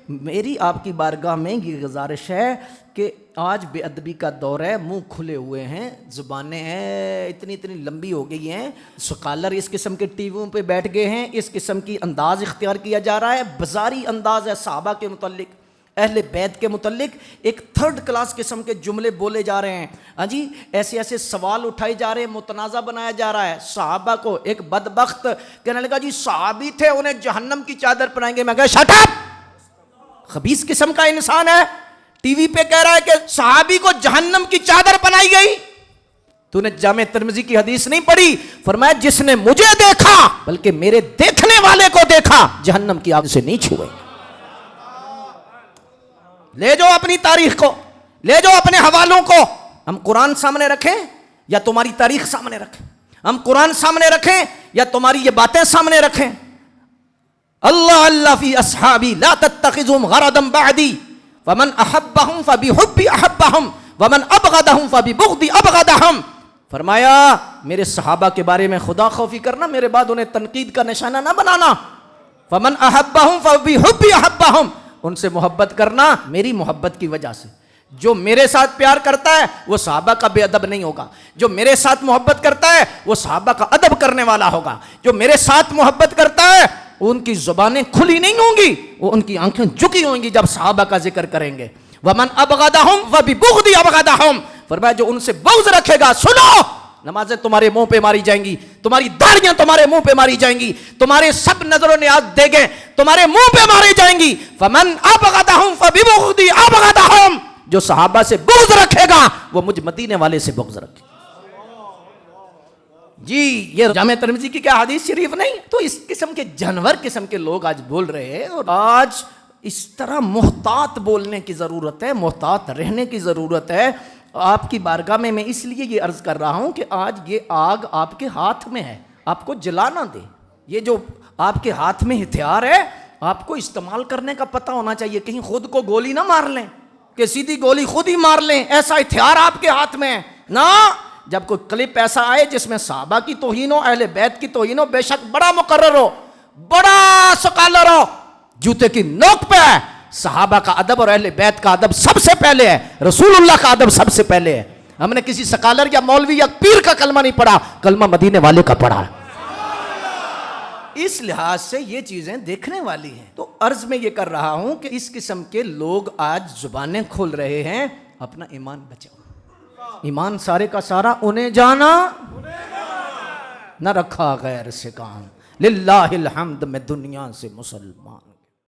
میری آپ کی بارگاہ میں یہ گزارش ہے کہ آج بے ادبی کا دور ہے، منہ کھلے ہوئے ہیں، زبانیں ہیں اتنی لمبی ہو گئی ہیں، سکالر اس قسم کے ٹی ویوں پہ بیٹھ گئے ہیں، اس قسم کی انداز اختیار کیا جا رہا ہے، بازاری انداز ہے، صحابہ کے متعلق، اہل بیت کے متعلق ایک تھرڈ کلاس قسم کے جملے بولے جا رہے ہیں، ہاں جی، ایسے سوال اٹھائے جا رہے ہیں، متنازع بنایا جا رہا ہے۔ صحابہ کو ایک بدبخت کہنے لگا جی صحابی تھے انہیں جہنم کی چادر پہنائیں گے، میں کہا شٹ اپ، خبیث قسم کا انسان ہے، ٹی وی پہ کہہ رہا ہے کہ صحابی کو جہنم کی چادر پہنائی گئی۔ تو نے جامع ترمذی کی حدیث نہیں پڑھی؟ فرمایا جس نے مجھے دیکھا بلکہ میرے دیکھنے والے کو دیکھا جہنم کی آگ سے نہیں چھوئے۔ لے جاؤ اپنی تاریخ کو، لے جاؤ اپنے حوالوں کو، ہم قرآن سامنے رکھیں یا تمہاری تاریخ سامنے رکھیں؟ ہم قرآن سامنے رکھیں یا تمہاری یہ باتیں سامنے رکھیں؟ اللہ فی اصحابی لا تتخذهم غرضا بعدی ومن احبهم فبحبی احبهم ومن ابغضهم فببغضی ابغضهم۔ فرمایا میرے صحابہ کے بارے میں خدا خوفی کرنا، میرے بعد انہیں تنقید کا نشانہ نہ بنانا۔ ومن احبهم فبحبی احبهم، ان سے محبت کرنا میری محبت کی وجہ سے۔ جو میرے ساتھ پیار کرتا ہے وہ صحابہ کا بے ادب نہیں ہوگا، جو میرے ساتھ محبت کرتا ہے وہ صحابہ کا ادب کرنے والا ہوگا، جو میرے ساتھ محبت کرتا ہے ان کی زبانیں کھلی نہیں ہوں گی، وہ ان کی آنکھیں جھکی ہوں گی جب صحابہ کا ذکر کریں گے۔ وَمَنْ أَبْغَضَهُمْ فَبِبُغْضِ أَبْغَضَهُمْ، فرمایا جو ان سے بغض رکھے گا، سنو، نمازیں تمہارے منہ پہ ماری جائیں گی، تمہاری داڑیاں تمہارے منہ پہ ماری جائیں گی، تمہارے سب نظر و نیاز دیگیں تمہارے منہ پہ ماری جائیں گی۔ فَمَنْ أَبْغَضَهُمْ فَبِبُغْضِ أَبْغَضَهُمْ، جو صحابہ سے بغض رکھے گا وہ مجھ مدینے والے سے بغض رکھے گا۔ جی یہ جامع ترمذی کی کیا حدیث شریف نہیں؟ تو اس قسم کے جانور قسم کے لوگ آج بول رہے ہیں، اور آج اس طرح محتاط بولنے کی ضرورت ہے، محتاط رہنے کی ضرورت ہے۔ آپ کی بارگاہ میں میں اس لیے یہ عرض کر رہا ہوں کہ آج یہ آگ آپ کے ہاتھ میں ہے، آپ کو جلا نہ دے۔ یہ جو آپ کے ہاتھ میں ہتھیار ہے آپ کو استعمال کرنے کا پتہ ہونا چاہیے، کہیں خود کو گولی نہ مار لیں کہ سیدھی گولی خود ہی مار لیں، ایسا ہتھیار آپ کے ہاتھ میں ہے نا۔ جب کوئی کلپ ایسا آئے جس میں صحابہ کی توہین ہو، اہل بیت کی توہین ہو، بے شک بڑا مقرر ہو، بڑا سکالر ہو، جوتے کی نوک پہ ہے، صحابہ کا ادب اور اہل بیت کا ادب سب سے پہلے ہے، رسول اللہ کا ادب سب سے پہلے ہے۔ ہم نے کسی سکالر یا مولوی یا پیر کا کلمہ نہیں پڑھا، کلمہ مدینے والے کا پڑھا ہے۔ اس لحاظ سے یہ چیزیں دیکھنے والی ہیں۔ تو عرض میں یہ کر رہا ہوں کہ اس قسم کے لوگ آج زبانیں کھول رہے ہیں، اپنا ایمان بچاؤ۔ ایمان سارے کا سارا انہیں جانا نہ رکھا غیر سے کام، للہ الحمد میں دنیا سے مسلمان۔